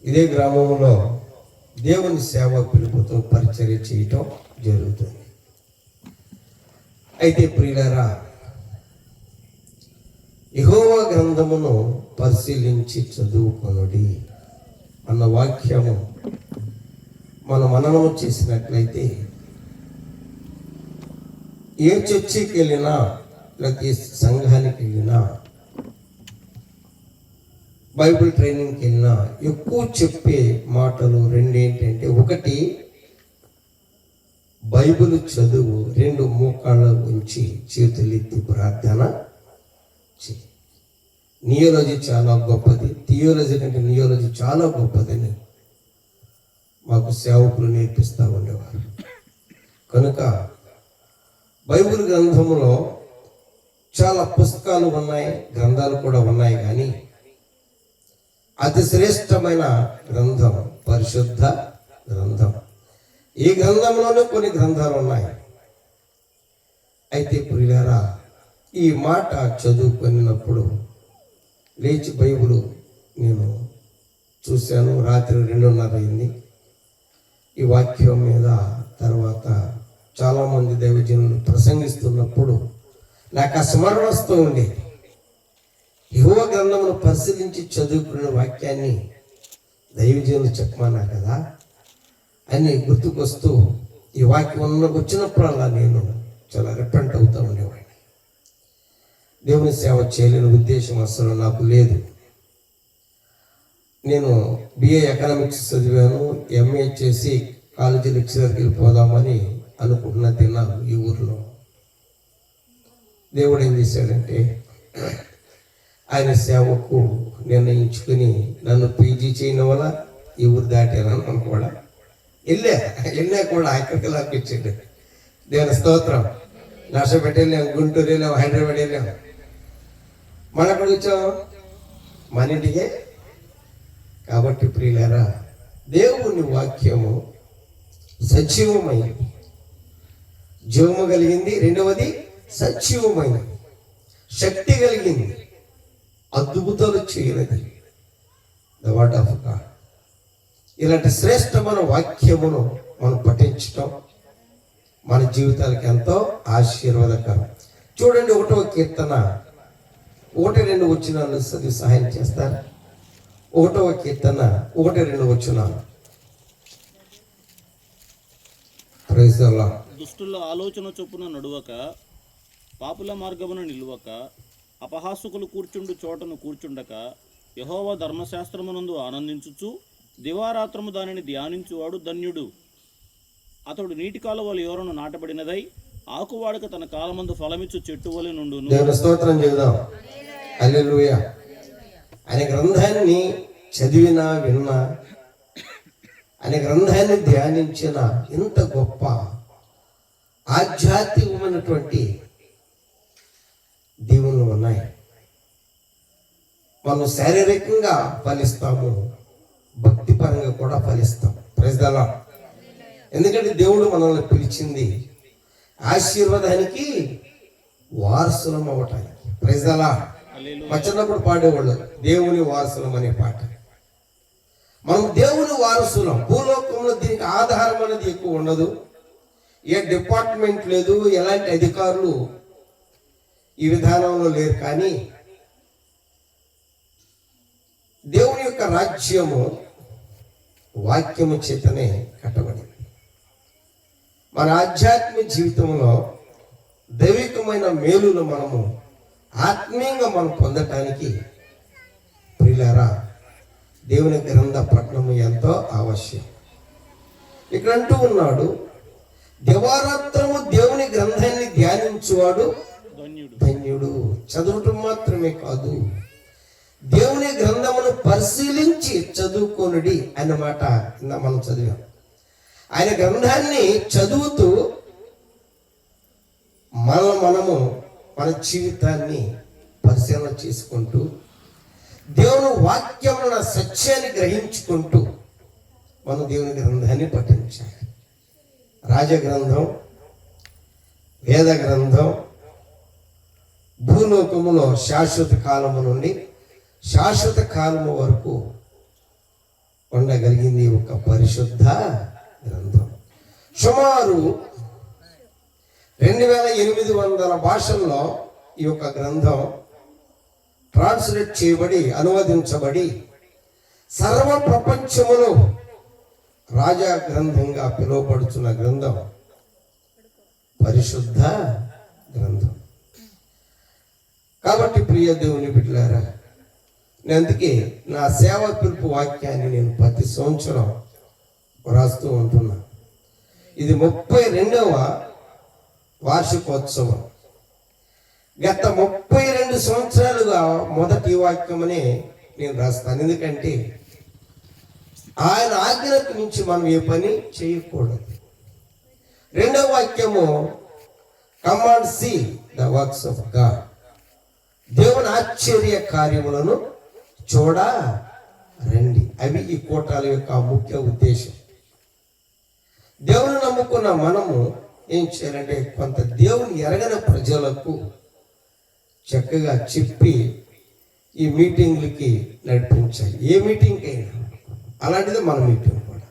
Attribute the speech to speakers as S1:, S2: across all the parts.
S1: ఇదే గ్రామంలో దేవుని సేవ పిలుపుతో పరిచర్య చేయటం జరుగుతుంది. అయితే ప్రియులారా, యెహోవా గ్రంథమును పరిశీలించి చదువుకొనుడి అన్న వాక్యము మనం మననం చేసినట్లయితే ఏ చర్చికి వెళ్ళినా ప్రతి సంఘానికి వెళ్ళినా బైబిల్ ట్రైనింగ్కి వెళ్ళినా ఎక్కువ చెప్పే మాటలు రెండేంటంటే, ఒకటి బైబిల్ చదువు, రెండు మోకాళ్ళ ఉంచి చేతులెత్తి ప్రార్థన చేయి. నియోలజీ చాలా గొప్పది, థియోలజీ కంటే నియోలజీ చాలా గొప్పదని మాకు సేవకులు నేర్పిస్తూ ఉండేవారు. కనుక బైబిల్ గ్రంథంలో చాలా పుస్తకాలు ఉన్నాయి, గ్రంథాలు కూడా ఉన్నాయి, కానీ అతి శ్రేష్టమైన గ్రంథం పరిశుద్ధ గ్రంథం. ఈ గ్రంథంలోనే కొన్ని గ్రంథాలు ఉన్నాయి. అయితే ప్రియులారా, ఈ మాట చదువుకున్నప్పుడు లేచి బైబిల్ నేను చూశాను. రాత్రి 2:30 అయింది. ఈ వాక్యం మీద తర్వాత చాలామంది దైవజనులు ప్రసంగిస్తున్నప్పుడు నాకు ఆ స్మరణ వస్తూ ఉండేది. యెహోవా గ్రంథమును పరిశీలించి చదువుకునే వాక్యాన్ని దైవజనులు చెప్పమన్నా కదా అని గుర్తుకొస్తూ ఈ వాక్యం వచ్చినప్పుడల్లా నేను చాలా రిపెంట్ అవుతూ ఉండేవాడిని. దేవుని సేవ చేయలేని ఉద్దేశం అసలు నాకు లేదు. నేను BA ఎకనామిక్స్ చదివాను, MA చేసి కాలేజీ లెక్చరర్కి వెళ్ళిపోదామని అనుకుంటున్న తిన్నాను. ఈ ఊరిలో దేవుడు ఏం చేశాడంటే, ఆయన సేవకు నిర్ణయించుకుని నన్ను PG చేయడం వల్ల ఈ ఊరు దాటాను కూడా వెళ్ళా కూడా ఎక్కడికి లాక్కిచ్చాడు. దేవుని స్తోత్రం. నర్సపేట వెళ్ళాం, గుంటూరు వెళ్ళాం, హైదరాబాద్ వెళ్ళాం. మన ఎక్కడికి వచ్చాం? మన ఇంటికే. కాబట్టి ప్రియులారా, దేవుని వాక్యము సజీవమైనది, జీవము కలిగింది. రెండవది సజీవమైనది, శక్తి కలిగింది, అద్భుతాలు చేయనది. The word of God. ఇలాంటి శ్రేష్టమైన వాక్యమును మనం పఠించటం మన జీవితాలకు ఎంతో ఆశీర్వాదకరం. చూడండి, 1వ కీర్తన 1-2 వచనాలు చదివి సహాయం చేస్తారు. 1వ కీర్తన 1-2 వచనాలు. Praise the Lord.
S2: దుష్టుల ఆలోచన చొప్పున నడువక, పాపుల మార్గమున నిలువక, అపహాసుకులు కూర్చుండు చోటను కూర్చుండక, యెహోవా ధర్మశాస్త్రమునందు ఆనందించుచు దివారాత్రము దానిని ధ్యానించువాడు ధన్యుడు. అతడు నీటి కాలువల యోరను నాటబడినదై ఆకువాడక తన కాలమందు ఫలమిచ్చు చెట్టు వలె నుండును.
S1: దేవుని స్తోత్రం చెబుదాం. హల్లెలూయా. ఆయన గ్రంథాన్ని చదివినా విన్నా, ఆయన గ్రంథాన్ని ధ్యానించిన ఇంత గొప్ప ఆధ్యాత్మికమైనటువంటి దీవులు ఉన్నాయి. మనం శారీరకంగా ఫలిస్తాము, భక్తిపరంగా కూడా ఫలిస్తాం. Praise the lord. ఎందుకంటే దేవుడు మనల్ని పిలిచింది ఆశీర్వాదానికి వారసులం అవ్వటానికి. Praise the Lord. మా చిన్నప్పుడు పాడేవాళ్ళు దేవుని వారసులం అనే పాట. మనం దేవుని వారసులం. భూలోకంలో దీనికి ఆధారం అనేది ఎక్కువ ఉండదు, ఏ డిపార్ట్మెంట్ లేదు, ఎలాంటి అధికారులు ఈ విధానంలో లేరు. కానీ దేవుని యొక్క రాజ్యము వాక్యము చేతనే కట్టబడింది. మన ఆధ్యాత్మిక జీవితంలో దైవికమైన మేలులు మనము ఆత్మీయంగా మనం పొందటానికి ప్రియులారా, దేవుని గ్రంథ పఠనము ఎంతో ఆవశ్యం. ఇక్కడ అంటూ ఉన్నాడు, దివారాత్రము దేవుని గ్రంథాన్ని ధ్యానించువాడు ధన్యుడు. చదవటం మాత్రమే కాదు, దేవుని గ్రంథమును పరిశీలించి చదువుకోనుడి అన్నమాట కింద మనం చదివాం. ఆయన గ్రంథాన్ని చదువుతూ మనము మన జీవితాన్ని పరిశీలన చేసుకుంటూ దేవుని వాక్యమున సత్యాన్ని గ్రహించుకుంటూ మనం దేవుని గ్రంథాన్ని పఠించాలి. రాజగ్రంథం, వేద గ్రంథం భూలోకములో శాశ్వత కాలము నుండి శాశ్వత కాలము వరకు ఉండగలిగింది ఒక పరిశుద్ధ గ్రంథం. సుమారు 2800 భాషల్లో ఈ యొక్క గ్రంథం ట్రాన్స్లేట్ చేయబడి అనువదించబడి సర్వ ప్రపంచములో రాజా గ్రంథంగా పిలువబడుతున్న గ్రంథం పరిశుద్ధ గ్రంథం. కాబట్టి ప్రియ దేవుని బిడ్డలారా, నేను అందుకే నా సేవ పిలుపు వాక్యాన్ని నేను ప్రతి సంవత్సరం రాస్తూ ఉంటున్నా. ఇది 32వ వార్షికోత్సవం. గత 32 సంవత్సరాలుగా మొదటి వాక్యమనే నేను రాస్తాను. ఎందుకంటే ఆయన ఆజ్ఞలకు మించి మనం ఏ పని చేయకూడదు. రెండవ వాక్యము come and see the works of God. దేవుని ఆశ్చర్య కార్యములను చూడ రండి. అవి ఈ కూటాల యొక్క ముఖ్య ఉద్దేశం. దేవుని నమ్ముకున్న మనము ఏం చేయాలంటే కొంత దేవుని ఎరగని ప్రజలకు చక్కగా చెప్పి ఈ మీటింగ్లకి నడిపించాలి. ఏ మీటింగ్ అయినా అలాంటిది మన మీటింగ్ కూడా.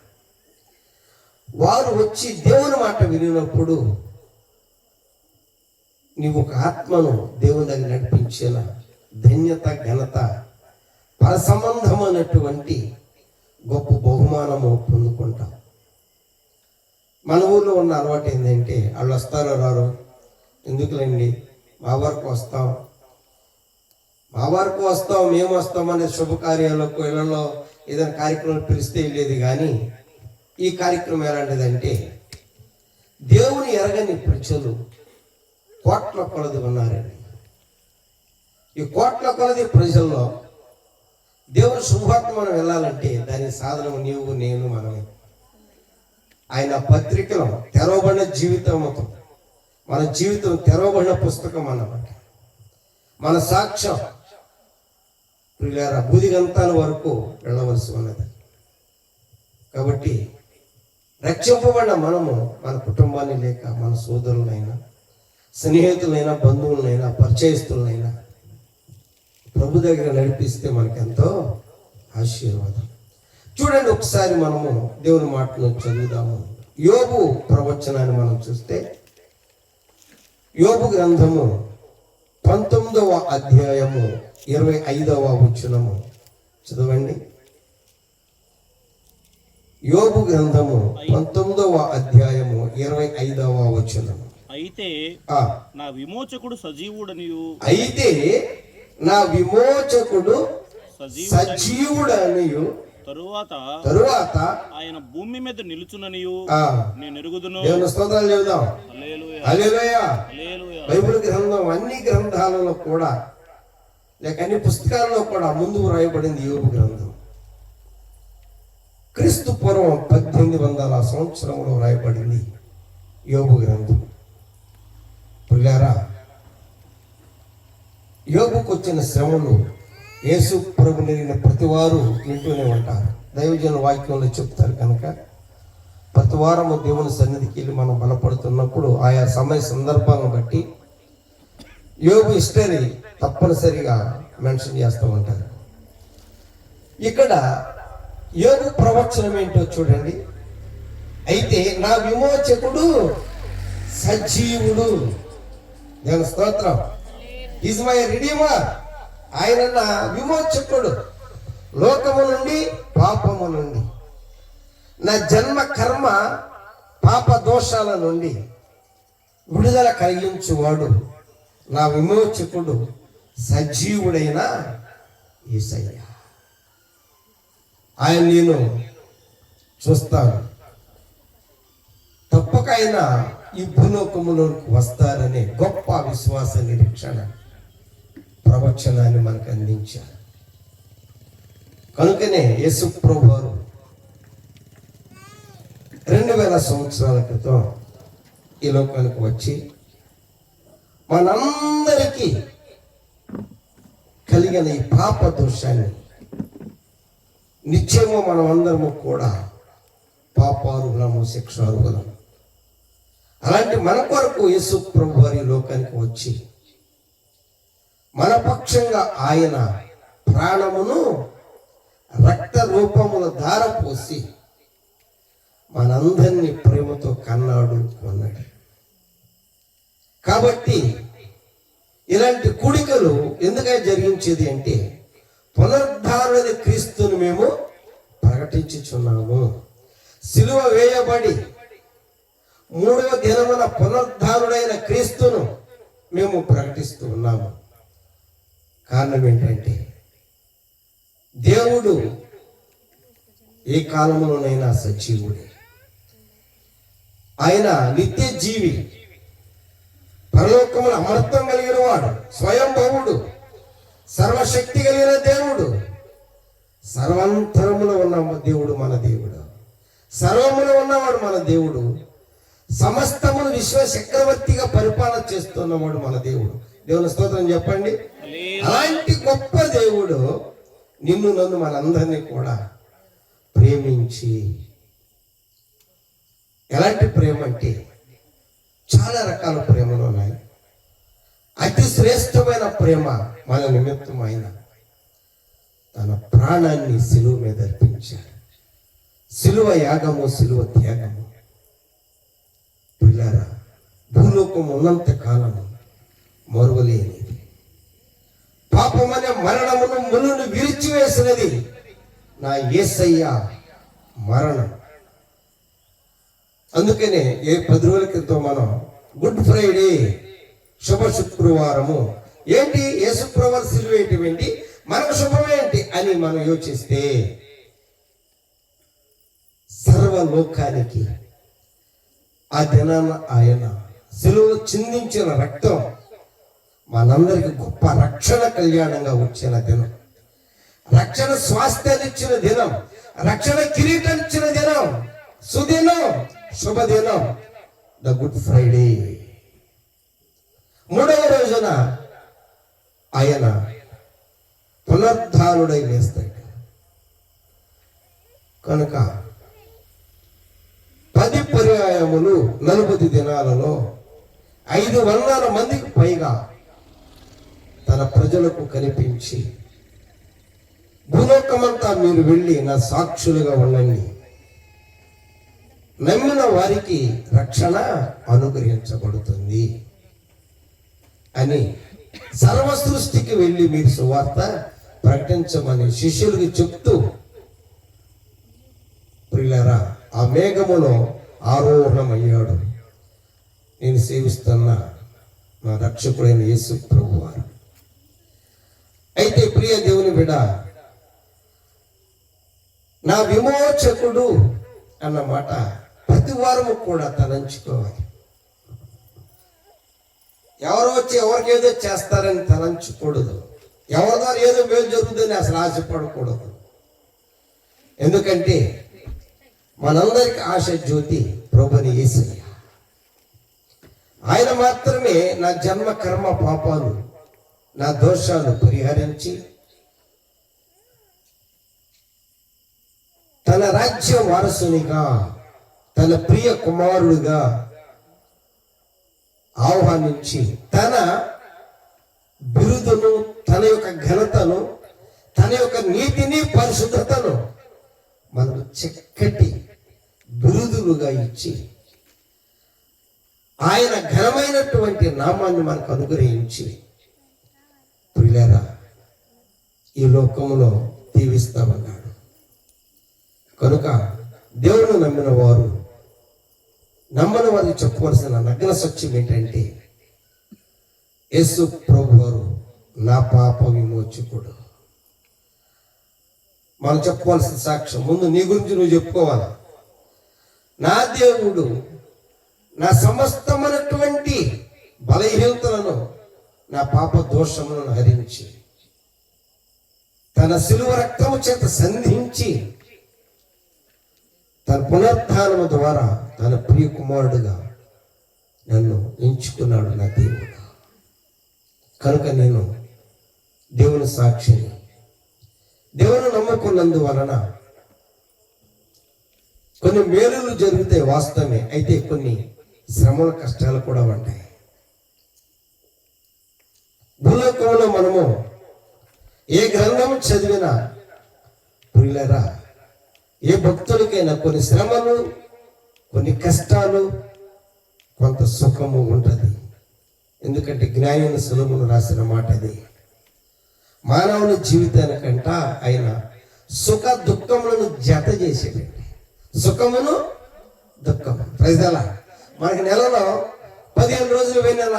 S1: వారు వచ్చి దేవుని మాట వినినప్పుడు నీవు ఒక ఆత్మను దేవుని దగ్గర నడిపించేలా ధన్యత, ఘనత, పరసంబంధమైనటువంటి గొప్ప బహుమానము పొందుకుంటాం. మన ఊళ్ళో ఉన్న అలవాటు ఏంటంటే వాళ్ళు వస్తారో రారు, ఎందుకులేండి మా వరకు వస్తాం మేము వస్తాం అనే శుభకార్యాలకు ఇళ్లలో ఏదైనా కార్యక్రమం పిలిస్తే వెళ్ళేది. కానీ ఈ కార్యక్రమం ఎలాంటిదంటే దేవుని ఎరగని ప్రజలు కోట్ల కొలది ఉన్నారండి. ఈ కోట్ల కొలది ప్రజల్లో దేవుని శుభార్త మనం వెళ్ళాలంటే దాని సాధనం నీవు, నేను, మనమే. ఆయన పత్రికలో తెరవబడిన జీవితం, మన జీవితం తెరవబడిన పుస్తకం అన్నమాట. మన సాక్ష్యం ప్రియులారా బూదిగంతాల వరకు వెళ్ళవలసి ఉన్నది. కాబట్టి రక్షింపబడిన మనము మన కుటుంబాన్ని లేక మన సోదరులైనా, స్నేహితులైనా, బంధువులైనా, పరిచయస్తులైనా ప్రభు దగ్గర నడిపిస్తే మనకెంతో ఆశీర్వాదం. చూడండి, ఒకసారి మనము దేవుని మాటను చదువుదాము. యోబు ప్రవచనాన్ని మనం చూస్తే యోబు గ్రంథము 19వ అధ్యాయము 25వ వచనము చదవండి. యోబు గ్రంథము 19వ అధ్యాయము 25వ వచనము.
S2: అయితే నా విమోచకుడు
S1: సజీవుడనియు తరువాత
S2: ఆయన భూమి మీద నిలుచుననియు నేను ఎరుగుదును.
S1: దేవుని స్తోత్రాలు చెబుదాం. హల్లెలూయా. బైబిల్ గ్రంథం అన్ని గ్రంథాలలో కూడా లేక అన్ని పుస్తకాలలో కూడా ముందు రాయబడింది యోబు గ్రంథం. క్రీస్తు పూర్వం 1800 సంవత్సరంలో రాయబడింది యోబు గ్రంథం. పిల్లారా, యోబుకు వచ్చిన శ్రమలు యేసు ప్రభు నెరిగిన ప్రతి వారు వింటూనే ఉంటారు. దైవజనుల వాక్యంలో చెప్తారు కనుక ప్రతి వారము దేవుని సన్నిధికి వెళ్ళి మనం బలపడుతున్నప్పుడు ఆయా సమయ సందర్భాలను బట్టి యోబు హిస్టరీ తప్పనిసరిగా మెన్షన్ చేస్తూ ఉంటారు. ఇక్కడ యోబు ప్రవచనం ఏంటో చూడండి. అయితే నా విమోచకుడు సజీవుడు. దేవుని స్తోత్రం. Is my redeemer. ఆయన నా విమోచకుడు, లోకము నుండి, పాపము నుండి, నా జన్మ కర్మ పాప దోషాల నుండి విడుదల కలిగించువాడు, నా విమోచకుడు, సజీవుడైన యేసయ్య. ఆయన నేను చూస్తాను, తప్పక ఆయన ఈ భూలోకములోకి వస్తారనే గొప్ప విశ్వాస నిరీక్షణ ప్రవచనాన్ని మనకు అందించారు. కనుకనే యేసు ప్రభు వారు 2000 సంవత్సరాల క్రితం ఈ లోకానికి వచ్చి మనందరికీ కలిగిన ఈ పాప దోషాన్ని నిత్యము మనం అందరము కూడా పాపార్హులము, శిక్షార్హులము. అలాంటి మన కొరకు యేసు ప్రభు వారి లోకానికి వచ్చి మన పక్షంగా ఆయన ప్రాణమును రక్త రూపముల ధార పోసి మనందరినీ ప్రేమతో కన్నాడు కొన్నాడు. కాబట్టి ఇలాంటి కూడికలు ఎందుకని జరిగించేది అంటే పునరుద్ధారుడైన క్రీస్తుని మేము ప్రకటించుచున్నాము. సిలువ వేయబడి 3వ దినమున పునరుద్ధారుడైన క్రీస్తును మేము ప్రకటిస్తూ ఉన్నాము. కారణం ఏంటంటే దేవుడు ఏ కాలంలోనైనా సజీవుడే. ఆయన నిత్య జీవి, పరలోకముల అమృతం కలిగిన వాడు, స్వయంభవుడు, సర్వశక్తి కలిగిన దేవుడు, సర్వాంతరములో ఉన్న దేవుడు మన దేవుడు, సర్వములో ఉన్నవాడు మన దేవుడు, సమస్తమును విశ్వ చక్రవర్తిగా పరిపాలన చేస్తున్నవాడు మన దేవుడు. దేవుని స్తోత్రం చెప్పండి. అలాంటి గొప్ప దేవుడు నిన్ను నన్ను మనందరినీ కూడా ప్రేమించి, ఎలాంటి ప్రేమ అంటే చాలా రకాల ప్రేమలు ఉన్నాయి. అతి శ్రేష్టమైన ప్రేమ మన నిమిత్తం ఆయన తన ప్రాణాన్ని సిలువ మీద అర్పించాడు. సిలువ యాగము, సిలువ త్యాగము. పిల్లారా, భూలోకం ఉన్నంత కాలము మరువలేనిది. పాపమనే మరణమును ములును విరిచివేసినది నా యేసయ్య మరణం. అందుకనే 10 రోజుల క్రితం మనం గుడ్ ఫ్రైడే, శుభ శుక్రవారము, ఏంటి యేసుప్రభువు సిలువ ఏంటి, మనకు శుభమేంటి అని మనం యోచిస్తే సర్వలోకానికి ఆ దినాన ఆయన సిలువలో చిందించిన రక్తం మనందరికి గొప్ప రక్షణ కళ్యాణంగా వచ్చిన దినం, రక్షణ స్వాస్థ్యాన్ని ఇచ్చిన దినం, రక్షణ కిరీటం ఇచ్చిన దినం, సుదినం, శుభదినం, ద గుడ్ ఫ్రైడే. 3వ రోజున ఆయన పునరుద్ధారుడై లేస్తాడు. కనుక 10 పర్యాయములు 40 దినాలలో 500 మందికి పైగా తన ప్రజలకు కనిపించి, భూలోకమంతా మీరు వెళ్ళి నా సాక్షులుగా ఉండండి, నమ్మిన వారికి రక్షణ అనుగ్రహించబడుతుంది అని సర్వ సృష్టికి వెళ్ళి మీరు సువార్త ప్రకటించమని శిష్యులకి చెప్తూ, ప్రియులారా, ఆ మేఘములో ఆరోహణమయ్యాడు నేను సేవిస్తున్న నా రక్షకుడైన యేసు ప్రభువారు. అయితే ప్రియ దేవుని బిడ్డ, నా విమోచకుడు అన్న మాట ప్రతి వారము కూడా తలంచుకోవాలి. ఎవరు వచ్చి ఎవరికి ఏదో చేస్తారని తలంచకూడదు. ఎవరి ద్వారా ఏదో మేలు జరుగుతుందని అసలు ఆశపడకూడదు. ఎందుకంటే మనందరికి ఆశ జ్యోతి ప్రభుని యేసయ్య. ఆయన మాత్రమే నా జన్మ కర్మ పాపాలు, నా దోషాలు పరిహరించి తన రాజ్య వారసునిగా, తన ప్రియ కుమారుడుగా ఆహ్వానించి తన బిరుదును, తన యొక్క ఘనతను, తన యొక్క నీతిని, పరిశుద్ధతను మనకు చక్కటి బిరుదులుగా ఇచ్చి ఆయన ఘనమైనటువంటి నామాన్ని మనకు అనుగ్రహించి, ప్రియులారా, ఈ లోకంలో దీవిస్తామన్నాడు. కనుక దేవుడు నమ్మిన వారు, నమ్మని వారికి చెప్పవలసిన నగ్న సత్యం ఏంటంటే యేసు ప్రభు వారు నా పాప విమోచకుడు. మనం చెప్పవలసిన సాక్ష్యం ముందు నీ గురించి నువ్వు చెప్పుకోవాలి. నా దేవుడు నా సమస్తమైనటువంటి బలహీనతలను, నా పాప దోషములను హరించి తన శిలువ రక్తము చేత సంధించి తన పునరుద్ధానము ద్వారా తన ప్రియ కుమారుడుగా నన్ను ఎంచుకున్నాడు నా దేవుడు. కనుక నేను దేవుని సాక్షిని. దేవుని నమ్ముకున్నందువలన కొన్ని మేలులు జరుగుతాయి, వాస్తవమే. అయితే కొన్ని శ్రమల కష్టాలు కూడా ఉంటాయి. భూలోకంలో మనము ఏ గ్రంథం చదివినా ప్రియులారా, ఏ భక్తుడికైనా కొన్ని శ్రమలు, కొన్ని కష్టాలు, కొంత సుఖము ఉంటుంది. ఎందుకంటే జ్ఞాని సులభును రాసిన మాట అది. మానవుని జీవితానికంట ఆయన సుఖ దుఃఖములను జత చేసేది. సుఖమును దుఃఖము. ప్రజల మనకి నెలలో 15 రోజులు వెన్నెల,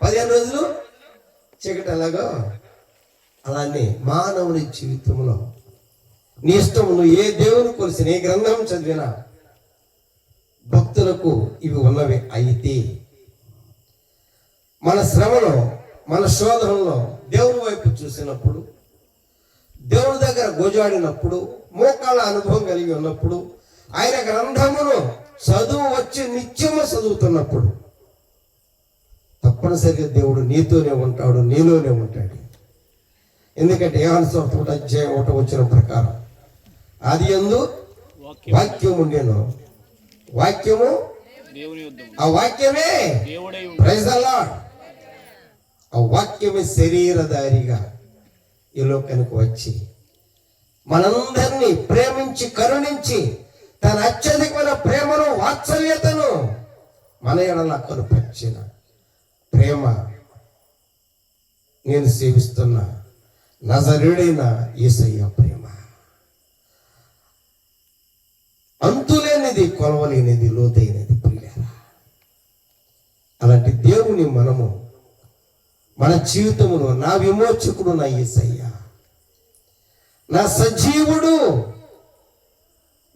S1: 15 రోజులు చీకటి ఎలాగో అలానే మానవుని జీవితంలో నీ ఇష్టం, నువ్వు ఏ దేవుని కొలిసిన, ఏ గ్రంథం చదివినా భక్తులకు ఇవి ఉన్నవి. అయితే మన శ్రమలో, మన శోధనలో దేవుని వైపు చూసినప్పుడు, దేవుని దగ్గర గోజాడినప్పుడు, మోకాళ్ళ అనుభవం కలిగి ఉన్నప్పుడు, ఆయన గ్రంథమును చదువు వచ్చి నిత్యము చదువుతున్నప్పుడు తప్పనిసరిగా దేవుడు నీతోనే ఉంటాడు, నీలోనే ఉంటాడు. ఎందుకంటే యోహాను సువార్త 1:1 వచ్చిన ప్రకారం ఆది యందు వాక్యం ఉండెను, వాక్యము
S2: దేవుని యుద్ధము,
S1: ఆ వాక్యమే
S2: దేవుడై
S1: ప్రైజ్ ది లార్డ్. ఆ వాక్యమే శరీరధారిగా ఈ లోకానికి వచ్చి మనందరినీ ప్రేమించి కరుణించి తన అత్యధికమైన ప్రేమను, వాత్సల్యతను మన ఎడల కనుపరిచిన ప్రేమ నేను సేవిస్తున్న నజరేయుడైన యేసయ్య ప్రేమ. అంతులేనిది, కొలవలేనిది, లోతైనది ప్రియులారా. అలాంటి దేవుని మనము మన జీవితములో, నా విమోచకుడు నా యేసయ్య, నా సజీవుడు,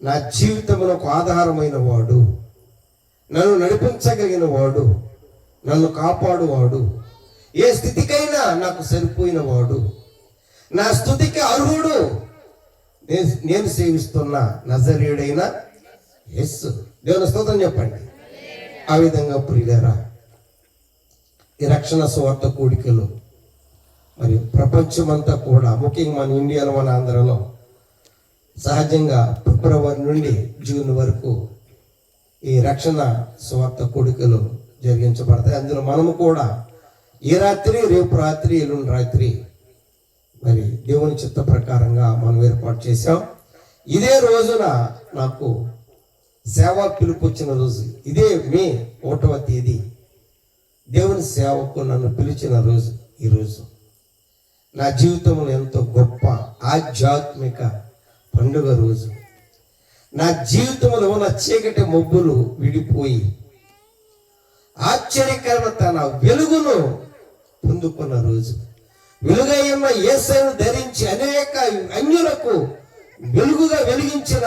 S1: నా జీవితమునకు ఆధారమైన వాడు, నన్ను నడిపించగలిగిన వాడు, నన్ను కాపాడువాడు, ఏ స్థితికైనా నాకు సరిపోయిన వాడు, నా స్తుతికి అర్హుడు, నేను సేవిస్తున్న నజరేయుడైన యేసు. దేవుని స్తోత్రం చెప్పండి. ఆ విధంగా ప్రియులారా, ఈ రక్షణ సువార్త కూడికలు మరి ప్రపంచమంతా కూడా, ముఖ్యంగా మన ఇండియాలో, మన ఆంధ్రలో సహజంగా ఫిబ్రవరి నుండి జూన్ వరకు ఈ రక్షణ సువార్త కూడికలు జరిగించబడతాయి. అందులో మనము కూడా ఈ రాత్రి, రేపు రాత్రి, ఎల్లుండి రాత్రి మరి దేవుని చిత్త ప్రకారంగా మనం ఏర్పాటు చేశాం. ఇదే రోజున నాకు సేవా పిలుపు వచ్చిన రోజు, ఇదే మే 1వ తేదీ దేవుని సేవకు నన్ను పిలిచిన రోజు. ఈరోజు నా జీవితంలో ఎంతో గొప్ప ఆధ్యాత్మిక పండుగ రోజు. నా జీవితంలో ఉన్న చీకటి మబ్బులు విడిపోయి ఆశ్చర్యకరమైన తన వెలుగును పొందుకున్న రోజు. వెలుగైన యేసయ్యను ధరించి అనేక అన్యులకు వెలుగుగా వెలిగించిన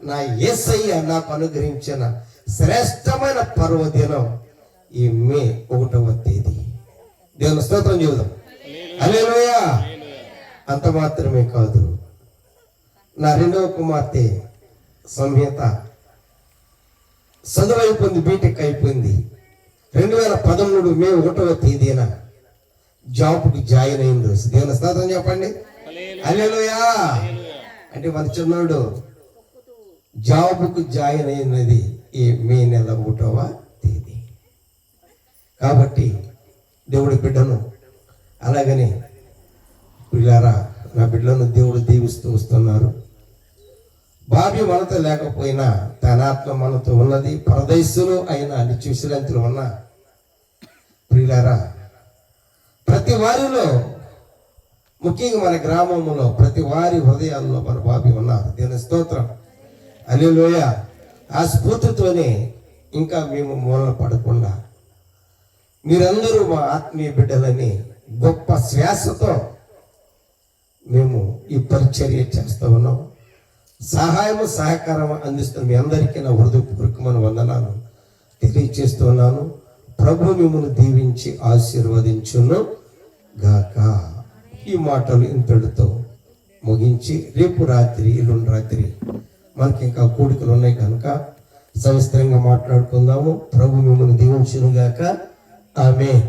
S1: నా యేసయ్య నాకు అనుగ్రహించిన శ్రేష్టమైన పర్వదినం ఈ మే 1వ తేదీ. దేవుని స్తోత్రం చూద్దాం. హల్లెలూయా. అంత మాత్రమే కాదు, నా 2వ కుమార్తె సంహిత చదువు అయిపోయింది, బీటెక్ అయిపోయింది. 2013 మే 1వ తేదీన జాబ్కి జాయిన్ అయిన రోజు. దేవుని స్తోత్రం చెప్పండి. హల్లెలూయా. అంటే మన చిన్నోడు జాబ్కు జాయిన్ అయినది ఈ మే నెల 1వ తేదీ. కాబట్టి దేవుడి బిడ్డను, అలాగనే పిల్లారా, నా బిడ్డలను దేవుడు దీవిస్తూ వస్తున్నారు. బాబీ మనతో లేకపోయినా తన ఆత్మ మనతో ఉన్నది. పరదేశులు అయిన నిత్య విశ్రాంతిలో ఉన్న ప్రియులారా, ప్రతి వారిలో, ముఖ్యంగా మన గ్రామంలో ప్రతి వారి హృదయాల్లో మన బాబీ ఉన్నారు. దేవుని స్తోత్రం. హల్లెలూయా. ఆ స్ఫూర్తితోనే ఇంకా మేము మూలన పడకుండా మీరందరూ మా ఆత్మీయ బిడ్డలని గొప్ప శ్వాసతో మేము ఈ పరిచర్య చేస్తూ ఉన్నాం. సహాయము, సహకారం అందిస్తున్న మీ అందరికీ నా హృదయపూర్వకమైన వందనాలు తెలియచేస్తున్నాను. ప్రభు మిమ్మల్ని దీవించి ఆశీర్వదించును గాక. ఈ మాటలు ఇంతటితో ముగించి రేపు రాత్రి, ఎల్లుండి రాత్రి మనకి ఇంకా కూడికలు ఉన్నాయి కనుక సవిస్తరంగా మాట్లాడుకుందాము. ప్రభు మిమ్మల్ని దీవించును గాక. ఆమేన్.